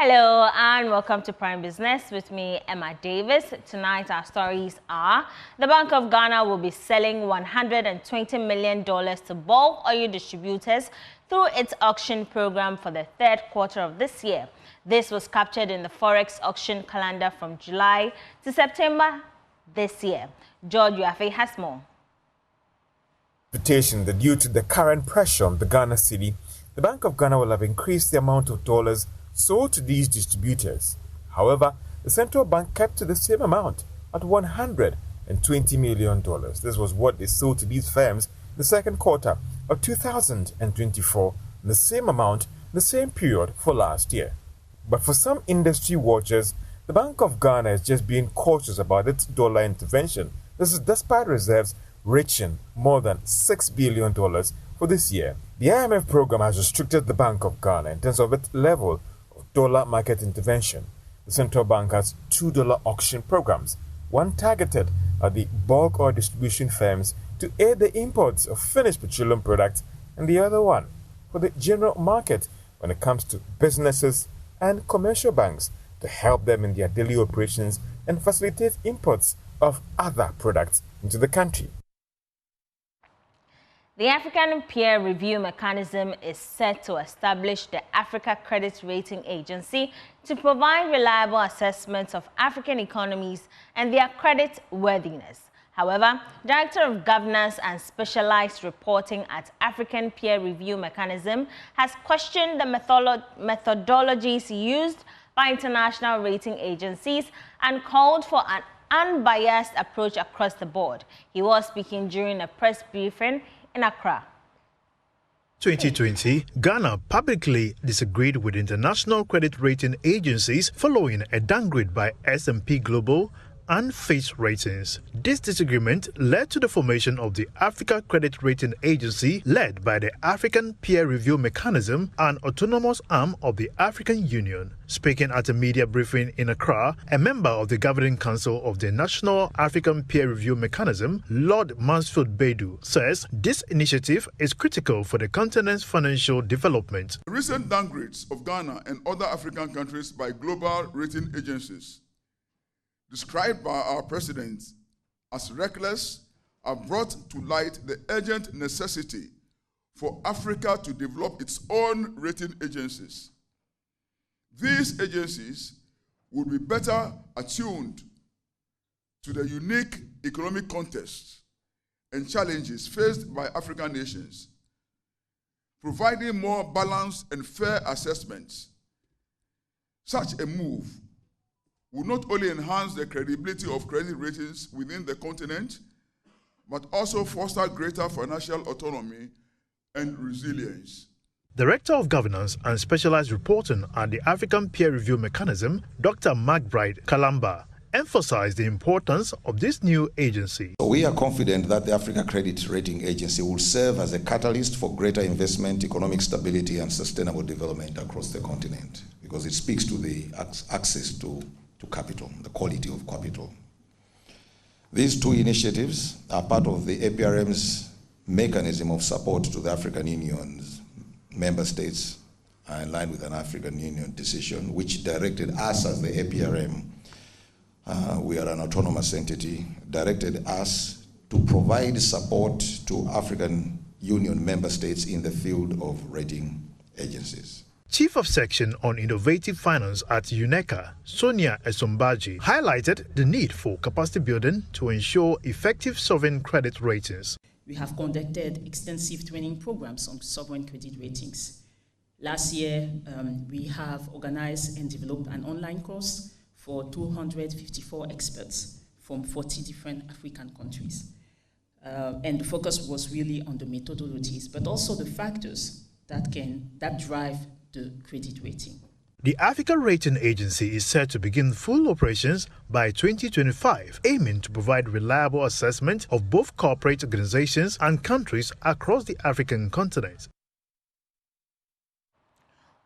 Hello and welcome to Prime Business with me, Emma Davis. Tonight our stories are: the Bank of Ghana will be selling $120 million to bulk oil distributors through its auction program for the third quarter of this year. This was captured in the Forex auction calendar from July to September this year. George Uafe has more. That due to the current pressure on the Ghana cedi, the Bank of Ghana will have increased the amount of dollars sold to these distributors. However, the central bank kept to the same amount at $120 million. This was what they sold to these firms in the second quarter of 2024, the same amount in the same period for last year. But for some industry watchers, the Bank of Ghana is just being cautious about its dollar intervention. This is despite reserves reaching more than $6 billion for this year. The IMF program has restricted the Bank of Ghana in terms of its level of dollar market intervention. The central bank has two dollar auction programs, one targeted at the bulk oil distribution firms to aid the imports of finished petroleum products, and the other one for the general market when it comes to businesses and commercial banks to help them in their daily operations and facilitate imports of other products into the country. The African Peer Review Mechanism is set to establish the Africa Credit Rating Agency to provide reliable assessments of African economies and their credit worthiness. However, Director of Governance and Specialized Reporting at African Peer Review Mechanism has questioned the methodologies used by international rating agencies and called for an unbiased approach across the board. He was speaking during a press briefing in Accra. 2020, Ghana publicly disagreed with international credit rating agencies following a downgrade by S&P Global and Fitch Ratings. This disagreement led to the formation of the Africa Credit Rating Agency, led by the African Peer Review Mechanism, an autonomous arm of the African Union. Speaking at a media briefing in Accra, a member of the Governing Council of the National African Peer Review Mechanism, Lord Mansfield Bedu, says this initiative is critical for the continent's financial development. Recent downgrades of Ghana and other African countries by global rating agencies, described by our president as reckless, have brought to light the urgent necessity for Africa to develop its own rating agencies. These agencies would be better attuned to the unique economic context and challenges faced by African nations, providing more balanced and fair assessments. Such a move will not only enhance the credibility of credit ratings within the continent, but also foster greater financial autonomy and resilience. Director of Governance and Specialized Reporting at the African Peer Review Mechanism, Dr. McBride Kalamba, emphasized the importance of this new agency. We are confident that the Africa Credit Rating Agency will serve as a catalyst for greater investment, economic stability, and sustainable development across the continent, because it speaks to the access to capital, the quality of capital. These two initiatives are part of the APRM's mechanism of support to the African Union's member states, in line with an African Union decision, which directed us as the APRM, we are an autonomous entity, directed us to provide support to African Union member states in the field of rating agencies. Chief of Section on Innovative Finance at UNECA, Sonia Esombaji, highlighted the need for capacity building to ensure effective sovereign credit ratings. We have conducted extensive training programs on sovereign credit ratings. Last year, we have organized and developed an online course for 254 experts from 40 different African countries. And the focus was really on the methodologies, but also the factors that drive the credit rating. The Africa Rating Agency is set to begin full operations by 2025, aiming to provide reliable assessment of both corporate organizations and countries across the African continent.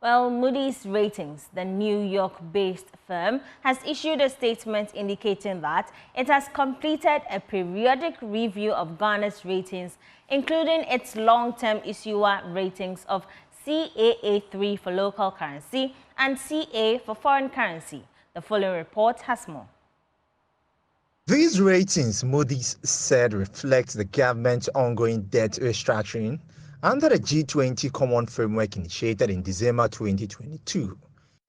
Well, Moody's Ratings, the New York-based firm, has issued a statement indicating that it has completed a periodic review of Ghana's ratings, including its long-term issuer ratings of CAA3 for local currency, and CA for foreign currency. The following report has more. These ratings, Moody's said, reflect the government's ongoing debt restructuring under the G20 Common Framework initiated in December 2022.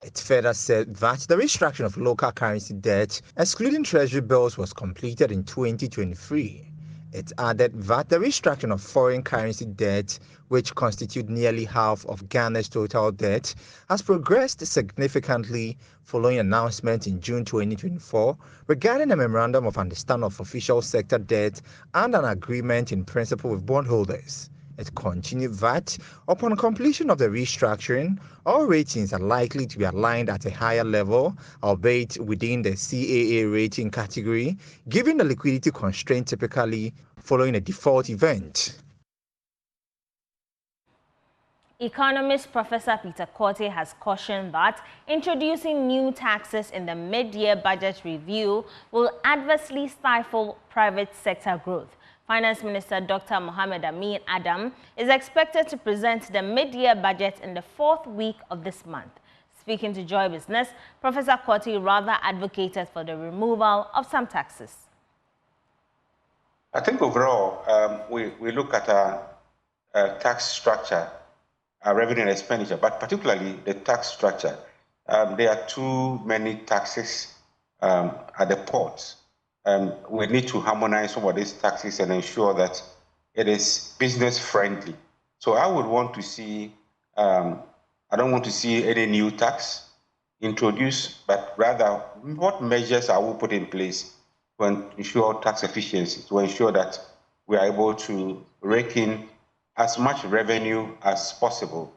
It further said that the restructuring of local currency debt, excluding treasury bills, was completed in 2023. It added that the restructuring of foreign currency debt, which constitute nearly half of Ghana's total debt, has progressed significantly following an announcement in June 2024 regarding a memorandum of understanding of official sector debt and an agreement in principle with bondholders. It continued that, upon completion of the restructuring, all ratings are likely to be aligned at a higher level, albeit within the CAA rating category, given the liquidity constraint typically following a default event. Economist Professor Peter Quartey has cautioned that introducing new taxes in the mid-year budget review will adversely stifle private sector growth. Finance Minister Dr. Mohamed Amin Adam is expected to present the mid-year budget in the 4th week of this month. Speaking to Joy Business, Professor Quartey rather advocated for the removal of some taxes. I think overall, we look at our tax structure, our revenue and expenditure, but particularly the tax structure. There are too many taxes at the ports. We need to harmonize some of these taxes and ensure that it is business friendly. So I would want to see, I don't want to see any new tax introduced, but rather what measures are we put in place to ensure tax efficiency, to ensure that we are able to rake in as much revenue as possible.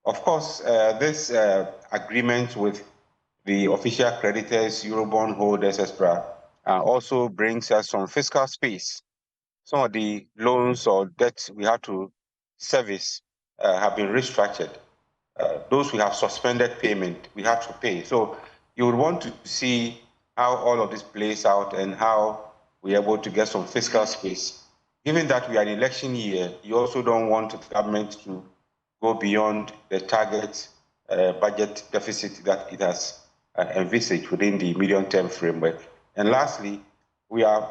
Of course, this agreement with the official creditors, Eurobond holders, etc., also brings us some fiscal space. Some of the loans or debts we have to service have been restructured. Those we have suspended payment, we have to pay. So you would want to see how all of this plays out and how we're able to get some fiscal space. Given that we are in election year, you also don't want the government to go beyond the target budget deficit that it has envisaged within the medium-term framework. And lastly, we are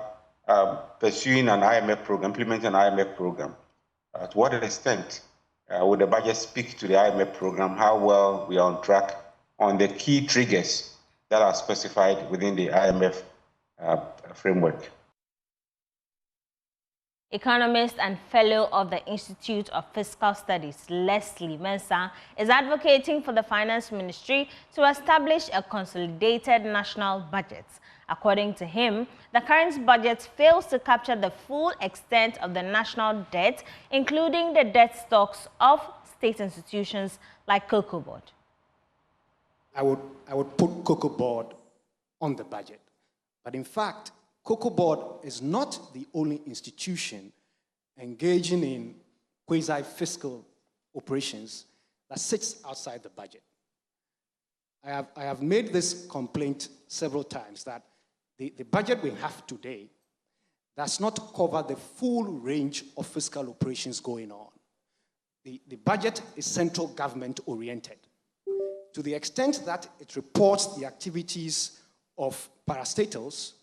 pursuing an IMF program, implementing an IMF program. To what extent would the budget speak to the IMF program, how well we are on track on the key triggers that are specified within the IMF framework? Economist and fellow of the Institute of Fiscal Studies, Leslie Mensah, is advocating for the Finance Ministry to establish a consolidated national budget. According to him, the current budget fails to capture the full extent of the national debt, including the debt stocks of state institutions like Cocoa Board. I would put Cocoa Board on the budget. But in fact, Cocoa Board is not the only institution engaging in quasi-fiscal operations that sits outside the budget. I have made this complaint several times that the budget we have today does not cover the full range of fiscal operations going on. The budget is central government oriented. To the extent that it reports the activities of parastatals,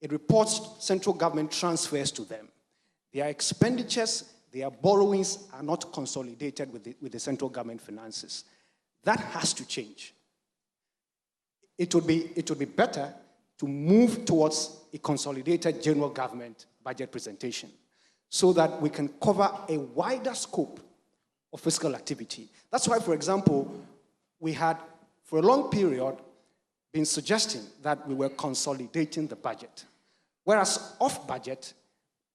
it reports central government transfers to them. Their expenditures, their borrowings are not consolidated with the central government finances. That has to change. It would be better to move towards a consolidated general government budget presentation so that we can cover a wider scope of fiscal activity. That's why, for example, we had, for a long period, been suggesting that we were consolidating the budget. Whereas off budget,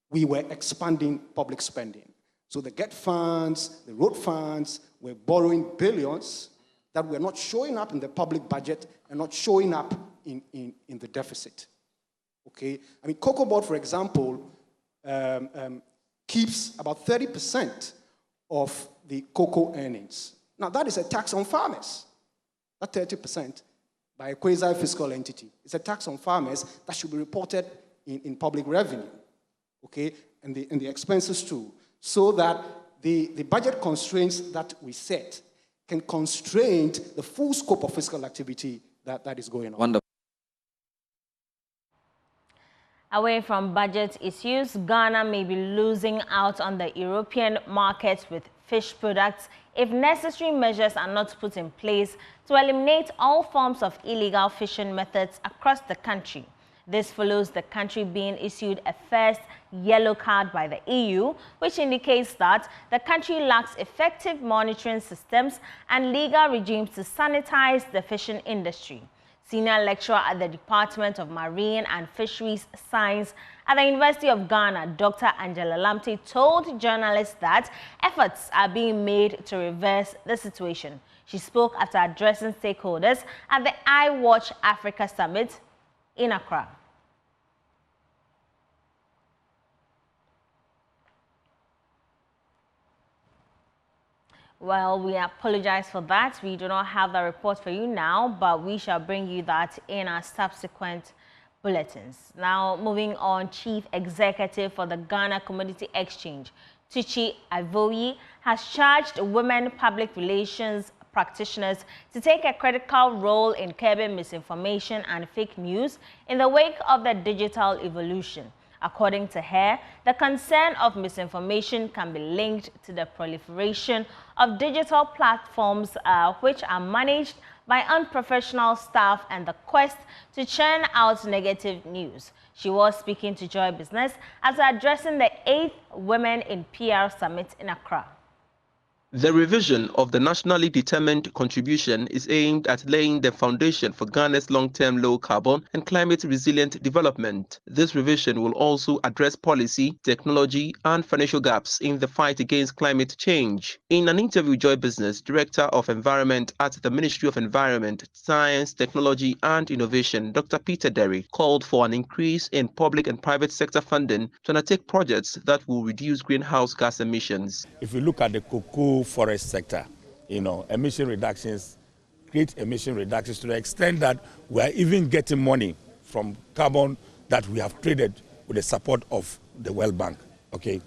we were expanding public spending. So the GET funds, the road funds, were borrowing billions that were not showing up in the public budget and not showing up in the deficit. Okay? I mean, Cocoa Board, for example, keeps about 30% of the cocoa earnings. Now, that is a tax on farmers. That 30% by a quasi-fiscal entity. It's a tax on farmers that should be reported in public revenue, okay, and the expenses too, so that the budget constraints that we set can constrain the full scope of fiscal activity that is going on. Wonderful. Away from budget issues, Ghana may be losing out on the European market with fish products if necessary measures are not put in place to eliminate all forms of illegal fishing methods across the country. This follows the country being issued a first yellow card by the EU, which indicates that the country lacks effective monitoring systems and legal regimes to sanitize the fishing industry. Senior lecturer at the Department of Marine and Fisheries Science at the University of Ghana, Dr. Angela Lamptey, told journalists that efforts are being made to reverse the situation. She spoke after addressing stakeholders at the iWatch Africa Summit in Accra. Well, we apologize for that. We do not have the report for you now, but we shall bring you that in our subsequent bulletins. Now, moving on, Chief Executive for the Ghana Commodity Exchange, Tuchi Ivoyi, has charged women public relations practitioners to take a critical role in curbing misinformation and fake news in the wake of the digital evolution. According to her, the concern of misinformation can be linked to the proliferation of digital platforms which are managed by unprofessional staff and the quest to churn out negative news. She was speaking to Joy Business after addressing the 8th Women in PR Summit in Accra. The revision of the nationally determined contribution is aimed at laying the foundation for Ghana's long-term low-carbon and climate-resilient development. This revision will also address policy, technology, and financial gaps in the fight against climate change. In an interview with Joy Business, Director of Environment at the Ministry of Environment, Science, Technology, and Innovation, Dr. Peter Derry, called for an increase in public and private sector funding to undertake projects that will reduce greenhouse gas emissions. If you look at the cocoa forest sector, emission reductions, great emission reductions to the extent that we are even getting money from carbon that we have traded with the support of the World Bank. Okay,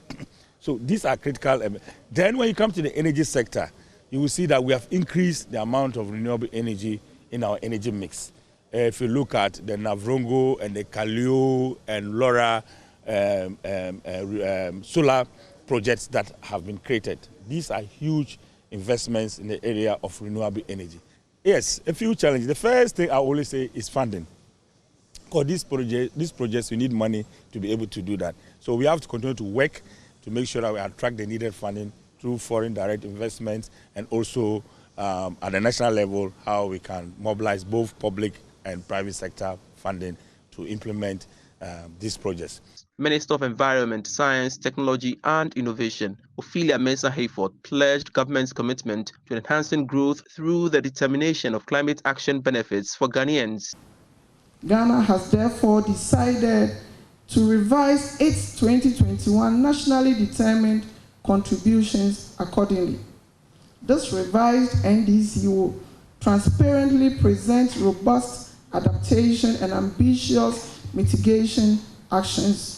so these are critical. Then when you come to the energy sector, you will see that we have increased the amount of renewable energy in our energy mix. If you look at the Navrongo and the Kalio and Laura solar projects that have been created. These are huge investments in the area of renewable energy. Yes, a few challenges. The first thing I always say is funding. Because these projects, we need money to be able to do that. So we have to continue to work to make sure that we attract the needed funding through foreign direct investments, and also at the national level, how we can mobilize both public and private sector funding to implement these projects. Minister of Environment, Science, Technology and Innovation, Ophelia Mensah-Hayford, pledged government's commitment to enhancing growth through the determination of climate action benefits for Ghanaians. Ghana has therefore decided to revise its 2021 nationally determined contributions accordingly. This revised NDC will transparently present robust adaptation and ambitious mitigation actions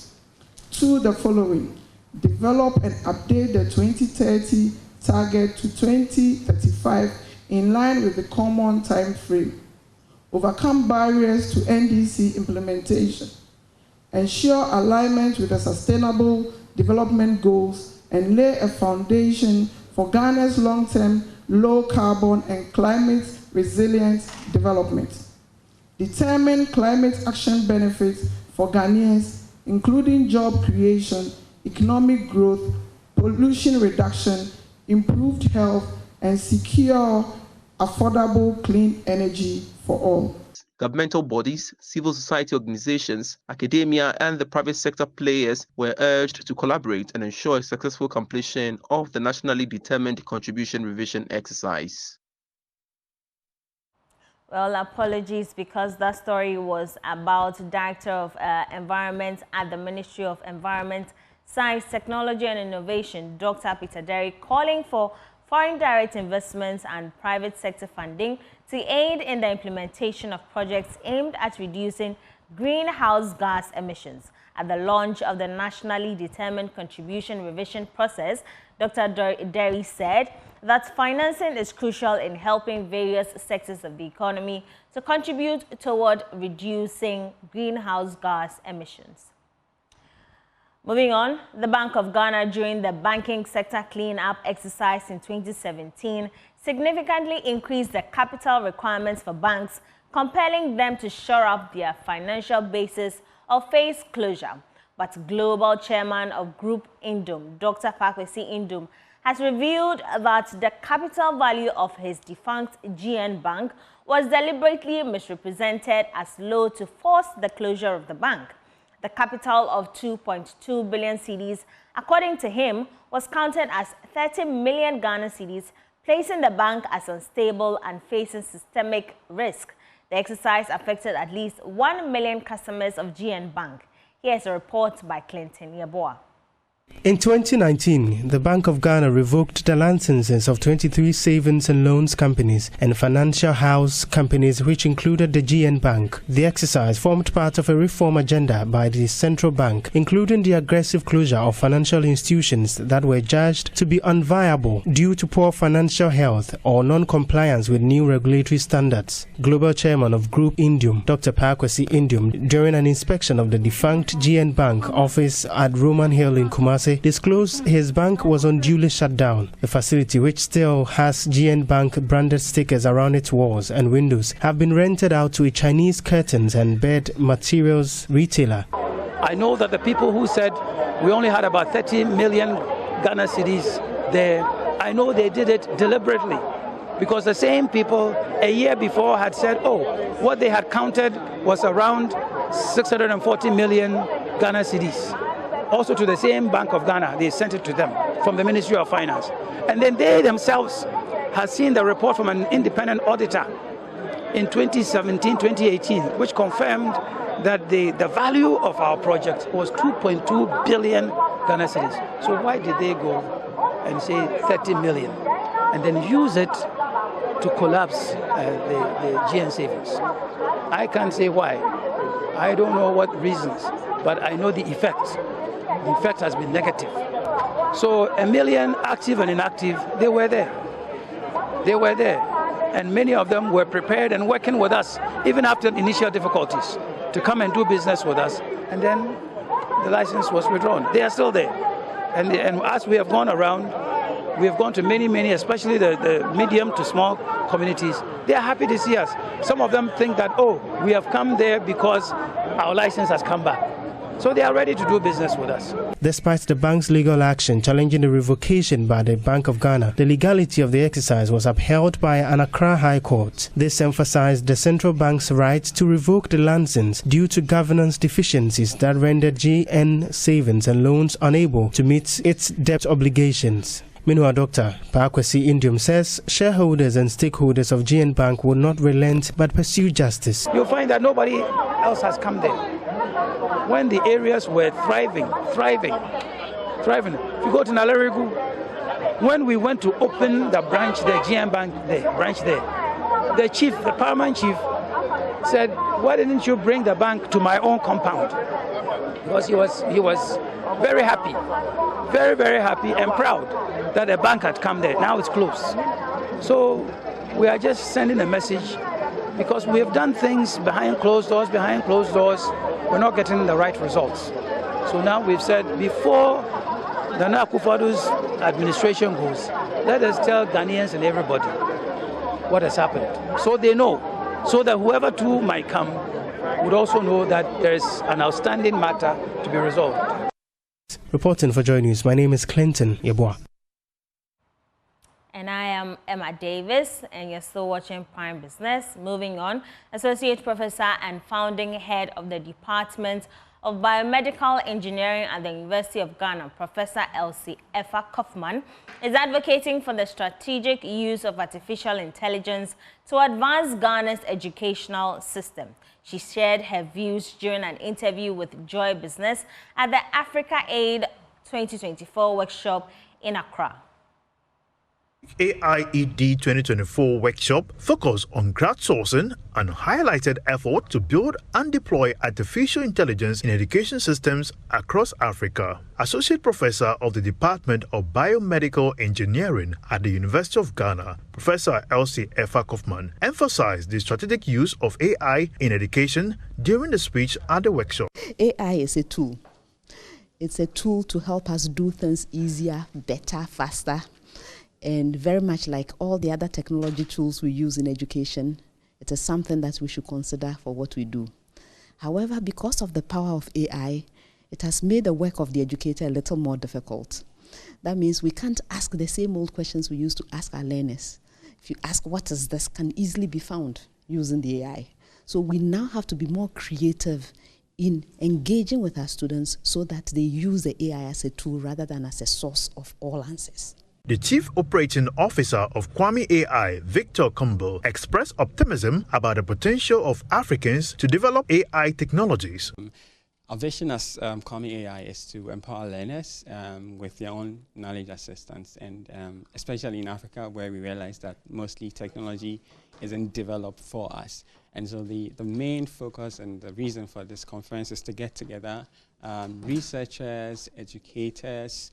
to the following: develop and update the 2030 target to 2035 in line with the common time frame, overcome barriers to NDC implementation, ensure alignment with the sustainable development goals, and lay a foundation for Ghana's long-term low-carbon and climate-resilient development. Determine climate action benefits for Ghanaians, including job creation, economic growth, pollution reduction, improved health, and secure, affordable, clean energy for all. Governmental bodies, civil society organizations, academia, and the private sector players were urged to collaborate and ensure a successful completion of the nationally determined contribution revision exercise. Well, apologies, because that story was about Director of Environment at the Ministry of Environment, Science, Technology and Innovation, Dr. Peter Derry, calling for foreign direct investments and private sector funding to aid in the implementation of projects aimed at reducing greenhouse gas emissions. At the launch of the nationally determined contribution revision process, Dr. Derry said that financing is crucial in helping various sectors of the economy to contribute toward reducing greenhouse gas emissions. Moving on, the Bank of Ghana during the banking sector clean-up exercise in 2017 significantly increased the capital requirements for banks, compelling them to shore up their financial basis or face closure. But Global Chairman of Group Indom, Dr. Pakwesi Indom, has revealed that the capital value of his defunct GN Bank was deliberately misrepresented as low to force the closure of the bank. The capital of 2.2 billion cedis, according to him, was counted as 30 million Ghana cedis, placing the bank as unstable and facing systemic risk. The exercise affected at least 1 million customers of GN Bank. Here's a report by Clinton Yeboah. In 2019, the Bank of Ghana revoked the licenses of 23 savings and loans companies and financial house companies, which included the GN Bank. The exercise formed part of a reform agenda by the central bank, including the aggressive closure of financial institutions that were judged to be unviable due to poor financial health or non-compliance with new regulatory standards. Global Chairman of Group Indom, Dr. Pakwesi Indom, during an inspection of the defunct GN Bank office at Roman Hill in Kumasi, disclosed his bank was unduly shut down. The facility, which still has GN Bank branded stickers around its walls and windows, have been rented out to a Chinese curtains and bed materials retailer. I know that the people who said we only had about 30 million Ghana cedis there, I know they did it deliberately, because the same people a year before had said, oh, what they had counted was around 640 million Ghana cedis. Also to the same Bank of Ghana, they sent it to them from the Ministry of Finance. And then they themselves had seen the report from an independent auditor in 2017, 2018, which confirmed that the value of our project was 2.2 billion Ghana cedis. So why did they go and say 30 million and then use it to collapse the GN savings? I can't say why. I don't know what reasons, but I know the effect. The effect has been negative. So a million active and inactive, they were there. They were there. And many of them were prepared and working with us, even after initial difficulties, to come and do business with us. And then the license was withdrawn. They are still there. And as we have gone around, we have gone to many, especially the medium to small communities. They are happy to see us. Some of them think that, oh, we have come there because our license has come back. So they are ready to do business with us. Despite the bank's legal action challenging the revocation by the Bank of Ghana, the legality of the exercise was upheld by an Accra High Court. This emphasized the central bank's right to revoke the license due to governance deficiencies that rendered GN Savings and Loans unable to meet its debt obligations. Meanwhile, Dr. Pakwesi Indom says shareholders and stakeholders of GN Bank will not relent but pursue justice. You'll find that nobody else has come there. When the areas were thriving. If you go to Nalerigu, when we went to open the branch there, GN Bank branch there, the chief, the paramount chief, said, why didn't you bring the bank to my own compound? Because he was very happy, very happy and proud that the bank had come there. Now it's closed. So we are just sending a message, because we have done things behind closed doors, we're not getting the right results. So now we've said, before the Nana Akufo-Addo's administration goes, let us tell Ghanaians and everybody what has happened, so they know, so that whoever too might come would also know that there is an outstanding matter to be resolved. Reporting for Joy News, my name is Clinton Yeboah. And I am Emma Davis, and you're still watching Prime Business. Moving on, Associate Professor and founding head of the Department of Biomedical Engineering at the University of Ghana, Professor Elsie Effa Kaufman, is advocating for the strategic use of artificial intelligence to advance Ghana's educational system. She shared her views during an interview with Joy Business at the Africa Aid 2024 workshop in Accra. AIED 2024 workshop focused on crowdsourcing and highlighted effort to build and deploy artificial intelligence in education systems across Africa. Associate Professor of the Department of Biomedical Engineering at the University of Ghana, Professor Elsie Effa Kaufman, emphasized the strategic use of AI in education during the speech at the workshop. AI is a tool. It's a tool to help us do things easier, better, faster. And very much like all the other technology tools we use in education, it is something that we should consider for what we do. However, because of the power of AI, it has made the work of the educator a little more difficult. That means we can't ask the same old questions we used to ask our learners. If you ask what is this, can easily be found using the AI. So we now have to be more creative in engaging with our students so that they use the AI as a tool rather than as a source of all answers. The Chief Operating Officer of Kwame AI, Victor Kumbo, expressed optimism about the potential of Africans to develop AI technologies. Our vision as Kwame AI is to empower learners with their own knowledge assistance, and especially in Africa, where we realize that mostly technology isn't developed for us. And so the main focus and the reason for this conference is to get together researchers, educators,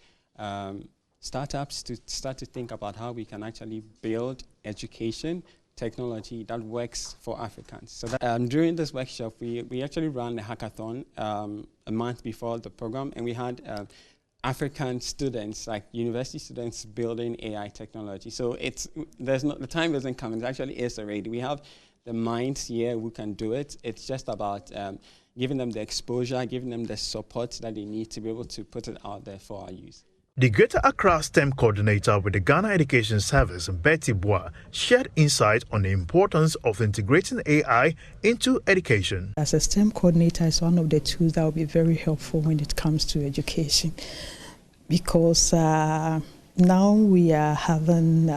startups to start to think about how we can actually build education technology that works for Africans. So that, during this workshop, we actually ran a hackathon a month before the program, and we had African students, like university students, building AI technology. So the time isn't coming. It actually is already. We have the minds here who can do it. It's just about giving them the exposure, giving them the support that they need to be able to put it out there for our use. The Greater Accra STEM coordinator with the Ghana Education Service, Betty Bois, shared insight on the importance of integrating AI into education. As a STEM coordinator, it's one of the tools that will be very helpful when it comes to education, because now we are having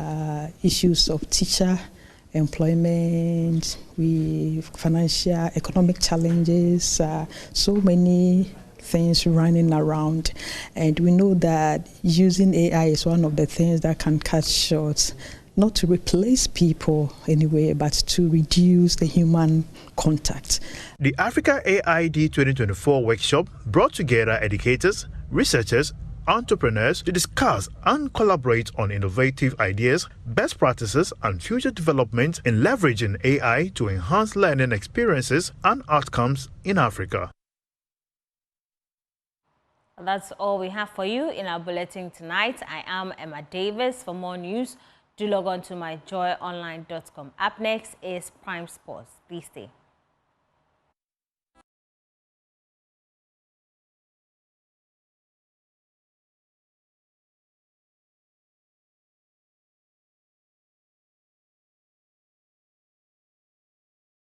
issues of teacher employment, financial, economic challenges, so many things running around, and we know that using AI is one of the things that can cut short, not to replace people anyway, but to reduce the human contact. The Africa AIED 2024 workshop brought together educators, researchers, entrepreneurs to discuss and collaborate on innovative ideas, best practices, and future development in leveraging AI to enhance learning experiences and outcomes in Africa. That's all we have for you in our bulletin tonight. I am Emma Davis. For more news, do log on to myjoyonline.com. Up next is Prime Sports. Please stay.